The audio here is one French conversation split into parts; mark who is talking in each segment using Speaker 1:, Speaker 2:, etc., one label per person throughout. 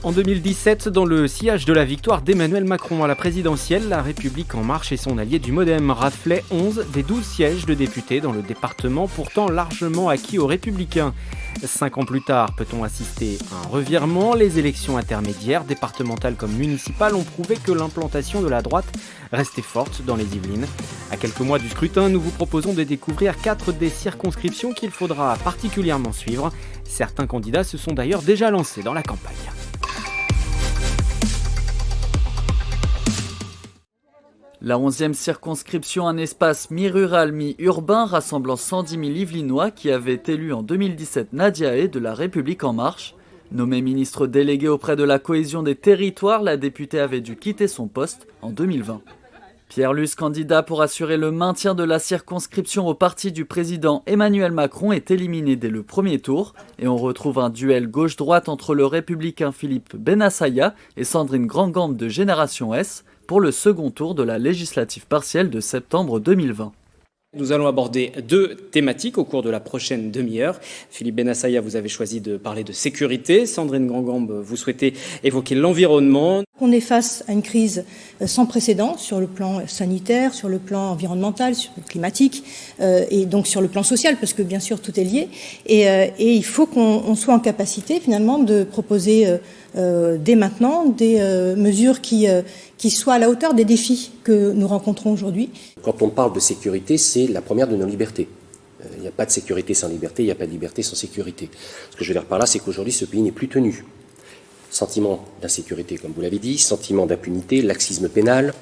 Speaker 1: En 2017, dans le sillage de la victoire d'Emmanuel Macron à la présidentielle, La République En Marche et son allié du MoDem raflaient 11 des 12 sièges de députés dans le département pourtant largement acquis aux Républicains. 5 ans plus tard, peut-on assister à un revirement? Les élections intermédiaires, départementales comme municipales, ont prouvé que l'implantation de la droite restait forte dans les Yvelines. À quelques mois du scrutin, nous vous proposons de découvrir 4 des circonscriptions qu'il faudra particulièrement suivre. Certains candidats se sont d'ailleurs déjà lancés dans la campagne.
Speaker 2: La 11e circonscription, un espace mi-rural, mi-urbain, rassemblant 110 000 Yvelinois qui avaient élu en 2017 Nadia Hay de La République En Marche. Nommée ministre déléguée auprès de la cohésion des territoires, la députée avait dû quitter son poste en 2020. Pierre Lus, candidat pour assurer le maintien de la circonscription au parti du président Emmanuel Macron, est éliminé dès le premier tour. Et on retrouve un duel gauche-droite entre le républicain Philippe Bennassaya et Sandrine Grand-Gambe de Génération S pour le second tour de la législative partielle de septembre 2020.
Speaker 3: Nous allons aborder 2 thématiques au cours de la prochaine demi-heure. Philippe Bennassaya, vous avez choisi de parler de sécurité. Sandrine Grand-Gambe, vous souhaitez évoquer l'environnement.
Speaker 4: On est face à une crise sans précédent sur le plan sanitaire, sur le plan environnemental, sur le climatique et donc sur le plan social, parce que bien sûr tout est lié. Et il faut qu'on soit en capacité finalement de proposer dès maintenant des mesures qui soient à la hauteur des défis que nous rencontrons aujourd'hui.
Speaker 5: Quand on parle de sécurité, c'est la première de nos libertés. Il n'y a pas de sécurité sans liberté, il n'y a pas de liberté sans sécurité. Ce que je veux dire par là, c'est qu'aujourd'hui, ce pays n'est plus tenu. Sentiment d'insécurité, comme vous l'avez dit, sentiment d'impunité, laxisme pénal.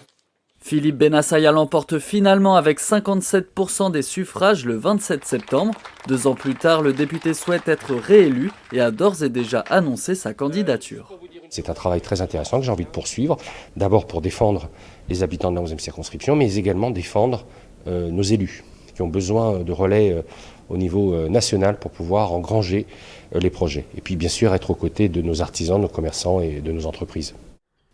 Speaker 2: Philippe Bennassaya l'emporte finalement avec 57% des suffrages le 27 septembre. 2 ans plus tard, le député souhaite être réélu et a d'ores et déjà annoncé sa candidature.
Speaker 5: C'est un travail très intéressant que j'ai envie de poursuivre, d'abord pour défendre les habitants de la 11e circonscription, mais également défendre nos élus, qui ont besoin de relais au niveau national pour pouvoir engranger les projets. Et puis bien sûr être aux côtés de nos artisans, nos commerçants et de nos entreprises.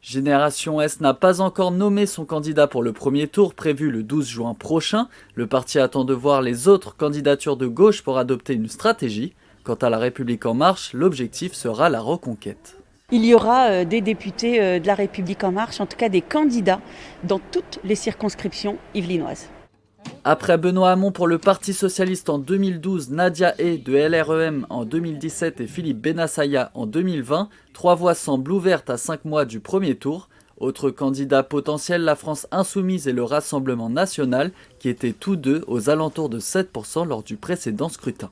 Speaker 2: Génération S n'a pas encore nommé son candidat pour le premier tour prévu le 12 juin prochain. Le parti attend de voir les autres candidatures de gauche pour adopter une stratégie. Quant à La République En Marche, l'objectif sera la reconquête.
Speaker 6: Il y aura des députés de La République En Marche, en tout cas des candidats dans toutes les circonscriptions yvelinoises.
Speaker 2: Après Benoît Hamon pour le Parti Socialiste en 2012, Nadia Hay de LREM en 2017 et Philippe Bennassaya en 2020, 3 voix semblent ouvertes à 5 mois du premier tour. Autres candidats potentiels, la France Insoumise et le Rassemblement National, qui étaient tous deux aux alentours de 7% lors du précédent scrutin.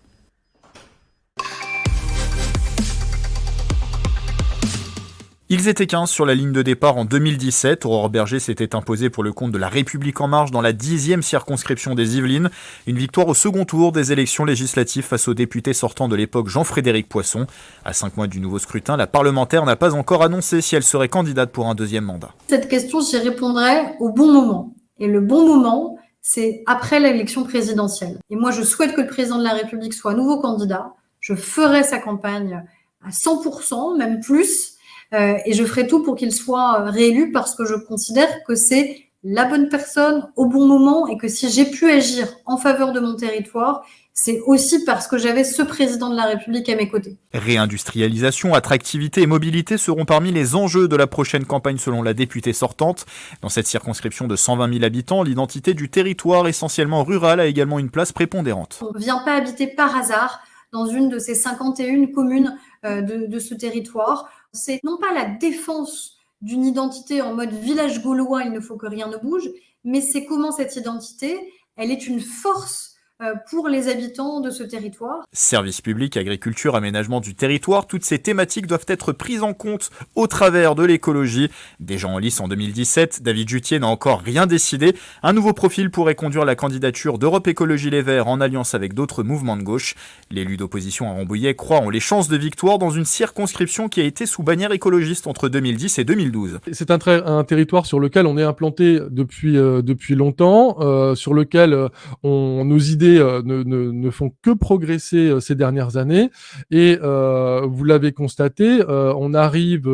Speaker 7: Ils étaient 15 sur la ligne de départ en 2017. Aurore Berger s'était imposée pour le compte de La République En Marche dans la 10e circonscription des Yvelines. Une victoire au second tour des élections législatives face au député sortant de l'époque Jean-Frédéric Poisson. À 5 mois du nouveau scrutin, la parlementaire n'a pas encore annoncé si elle serait candidate pour un deuxième mandat.
Speaker 8: Cette question, j'y répondrai au bon moment. Et le bon moment, c'est après l'élection présidentielle. Et moi, je souhaite que le président de la République soit nouveau candidat. Je ferai sa campagne à 100%, même plus. Et je ferai tout pour qu'il soit réélu parce que je considère que c'est la bonne personne au bon moment et que si j'ai pu agir en faveur de mon territoire, c'est aussi parce que j'avais ce président de la République à mes côtés.
Speaker 7: Réindustrialisation, attractivité et mobilité seront parmi les enjeux de la prochaine campagne selon la députée sortante. Dans cette circonscription de 120 000 habitants, l'identité du territoire essentiellement rural a également une place prépondérante.
Speaker 8: On ne vient pas habiter par hasard dans une de ces 51 communes de ce territoire. C'est non pas la défense d'une identité en mode village gaulois, il ne faut que rien ne bouge, mais c'est comment cette identité, elle est une force pour les habitants de ce territoire.
Speaker 7: Services publics, agriculture, aménagement du territoire, toutes ces thématiques doivent être prises en compte au travers de l'écologie. Déjà en lice en 2017, David Juttier n'a encore rien décidé. Un nouveau profil pourrait conduire la candidature d'Europe Écologie Les Verts en alliance avec d'autres mouvements de gauche. L'élu d'opposition à Rambouillet croit en les chances de victoire dans une circonscription qui a été sous bannière écologiste entre 2010 et 2012.
Speaker 9: C'est un territoire sur lequel on est implanté depuis longtemps, sur lequel nos idées ne font que progresser ces dernières années. Et vous l'avez constaté, on arrive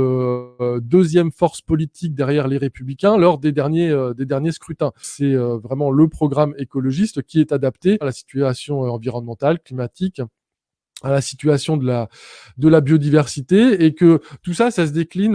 Speaker 9: deuxième force politique derrière les Républicains lors des derniers scrutins. C'est vraiment le programme écologiste qui est adapté à la situation environnementale, climatique la situation de la biodiversité, et que tout ça se décline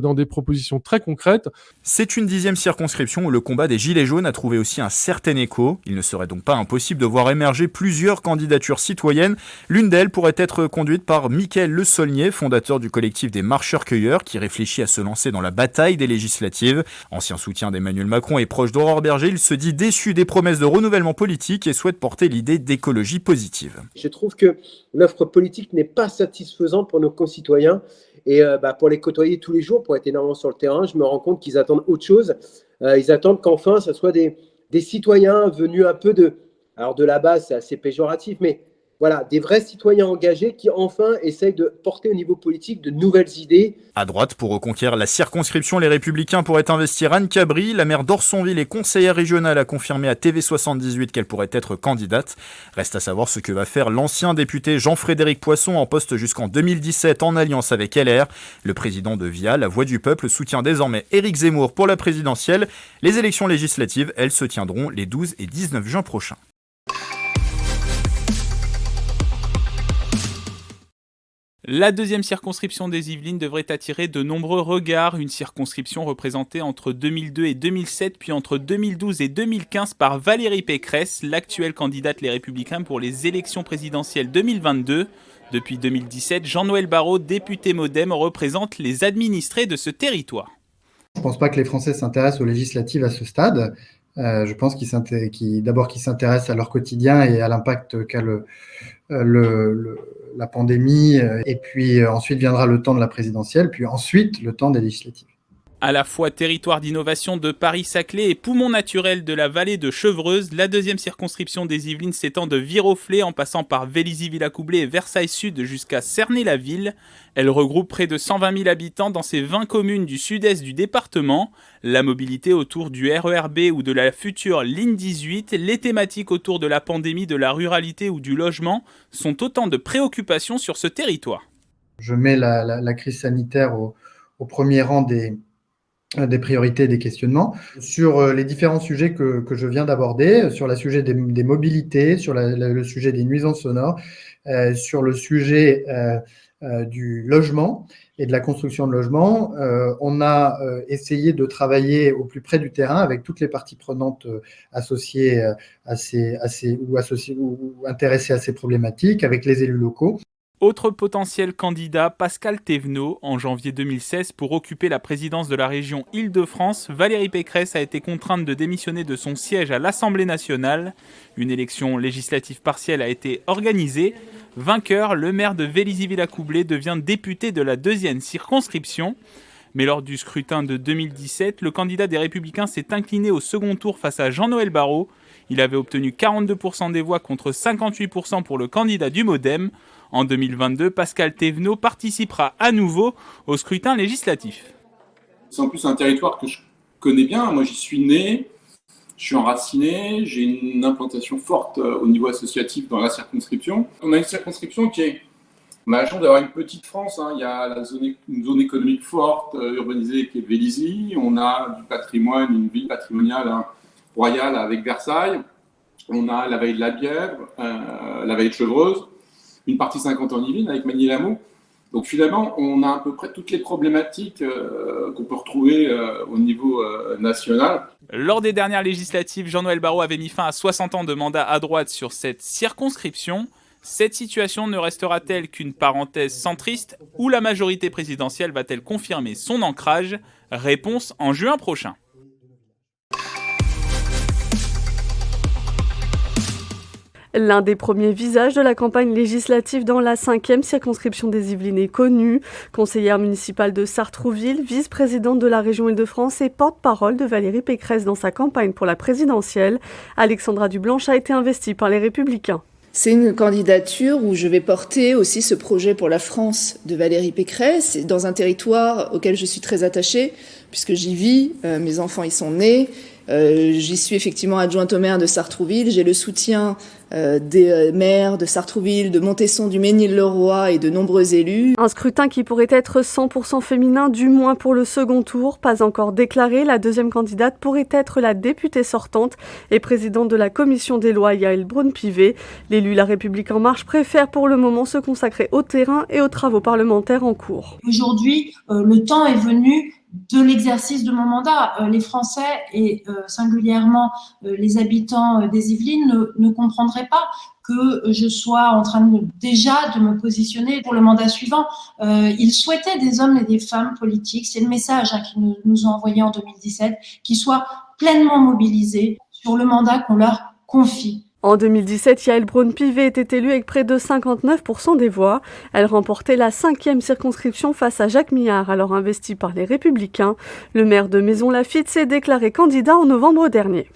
Speaker 9: dans des propositions très concrètes.
Speaker 7: C'est une 10e circonscription où le combat des Gilets jaunes a trouvé aussi un certain écho. Il ne serait donc pas impossible de voir émerger plusieurs candidatures citoyennes. L'une d'elles pourrait être conduite par Mickaël Le Saulnier, fondateur du collectif des marcheurs-cueilleurs, qui réfléchit à se lancer dans la bataille des législatives. Ancien soutien d'Emmanuel Macron et proche d'Aurore Berger, il se dit déçu des promesses de renouvellement politique et souhaite porter l'idée d'écologie positive.
Speaker 10: Je trouve que l'offre politique n'est pas satisfaisante pour nos concitoyens. Et pour les côtoyer tous les jours, pour être énormément sur le terrain, je me rends compte qu'ils attendent autre chose. Ils attendent qu'enfin, ce soit des citoyens venus un peu de la base, c'est assez péjoratif, mais voilà, des vrais citoyens engagés qui enfin essayent de porter au niveau politique de nouvelles idées.
Speaker 7: À droite, pour reconquérir la circonscription, les Républicains pourraient investir Anne Cabri. La maire d'Orsonville et conseillère régionale a confirmé à TV78 qu'elle pourrait être candidate. Reste à savoir ce que va faire l'ancien député Jean-Frédéric Poisson, en poste jusqu'en 2017 en alliance avec LR. Le président de VIA, la Voix du Peuple, soutient désormais Éric Zemmour pour la présidentielle. Les élections législatives, elles, se tiendront les 12 et 19 juin prochains.
Speaker 11: La deuxième circonscription des Yvelines devrait attirer de nombreux regards, une circonscription représentée entre 2002 et 2007, puis entre 2012 et 2015 par Valérie Pécresse, l'actuelle candidate Les Républicains pour les élections présidentielles 2022. Depuis 2017, Jean-Noël Barrot, député MoDem, représente les administrés de ce territoire.
Speaker 12: Je ne pense pas que les Français s'intéressent aux législatives à ce stade. Je pense qu'ils s'intéressent à leur quotidien et à l'impact qu'a la pandémie, et puis ensuite viendra le temps de la présidentielle, puis ensuite le temps des législatives.
Speaker 11: À la fois territoire d'innovation de Paris-Saclay et poumon naturel de la vallée de Chevreuse, la deuxième circonscription des Yvelines s'étend de Viroflay en passant par Vélizy-Villacoublay et Versailles-Sud jusqu'à Cernay-la-Ville. Elle regroupe près de 120 000 habitants dans ces 20 communes du sud-est du département. La mobilité autour du RER B ou de la future ligne 18, les thématiques autour de la pandémie, de la ruralité ou du logement sont autant de préoccupations sur ce territoire.
Speaker 12: Je mets la crise sanitaire au premier rang des priorités et des questionnements. Sur les différents sujets que je viens d'aborder, sur le sujet des mobilités, sur le sujet des nuisances sonores, sur le sujet du logement et de la construction de logements, on a essayé de travailler au plus près du terrain avec toutes les parties prenantes associées ou intéressées à ces problématiques, avec les élus locaux.
Speaker 11: Autre potentiel candidat, Pascal Thévenot. En janvier 2016, pour occuper la présidence de la région Île-de-France, Valérie Pécresse a été contrainte de démissionner de son siège à l'Assemblée nationale. Une élection législative partielle a été organisée. Vainqueur, le maire de Vélizy-Villacoublay devient député de la deuxième circonscription. Mais lors du scrutin de 2017, le candidat des Républicains s'est incliné au second tour face à Jean-Noël Barrot. Il avait obtenu 42% des voix contre 58% pour le candidat du MoDem. En 2022, Pascal Thévenot participera à nouveau au scrutin législatif.
Speaker 13: C'est en plus un territoire que je connais bien. Moi, j'y suis né, je suis enraciné, j'ai une implantation forte au niveau associatif dans la circonscription. On a une circonscription on a la chance d'avoir une petite France. Il y a une zone économique forte, urbanisée, qui est Vélizy. On a du patrimoine, une ville patrimoniale royale avec Versailles. On a la vallée de la Bièvre, la vallée de Chevreuse, une partie 50 en Yvelines avec Magny-l'Amour. Donc finalement, on a à peu près toutes les problématiques qu'on peut retrouver au niveau national.
Speaker 11: Lors des dernières législatives, Jean-Noël Barrot avait mis fin à 60 ans de mandat à droite sur cette circonscription. Cette situation ne restera-t-elle qu'une parenthèse centriste ou la majorité présidentielle va-t-elle confirmer son ancrage ? Réponse en juin prochain.
Speaker 14: L'un des premiers visages de la campagne législative dans la 5e circonscription des Yvelines est connu. Conseillère municipale de Sartrouville, vice-présidente de la région Île-de-France et porte-parole de Valérie Pécresse dans sa campagne pour la présidentielle, Alexandra Dublanche a été investie par les Républicains.
Speaker 15: C'est une candidature où je vais porter aussi ce projet pour la France de Valérie Pécresse, dans un territoire auquel je suis très attachée, puisque j'y vis, mes enfants y sont nés. J'y suis effectivement adjointe au maire de Sartrouville. J'ai le soutien des maires de Sartrouville, de Montesson, du Mesnil-le-Roi et de nombreux élus.
Speaker 14: Un scrutin qui pourrait être 100% féminin, du moins pour le second tour. Pas encore déclaré, la deuxième candidate pourrait être la députée sortante et présidente de la commission des lois, Yaël Braun-Pivet. L'élu La République En Marche préfère pour le moment se consacrer au terrain et aux travaux parlementaires en cours.
Speaker 16: Aujourd'hui, le temps est venu de l'exercice de mon mandat. Les Français et singulièrement les habitants des Yvelines ne comprendraient pas que je sois en train déjà de me positionner pour le mandat suivant. Ils souhaitaient des hommes et des femmes politiques, c'est le message qu'ils nous ont envoyé en 2017, qui soient pleinement mobilisés sur le mandat qu'on leur confie.
Speaker 14: En 2017, Yaël Braun-Pivet était élue avec près de 59% des voix. Elle remportait la 5e circonscription face à Jacques Millard, alors investi par les Républicains. Le maire de Maisons-Laffitte s'est déclaré candidat en novembre dernier.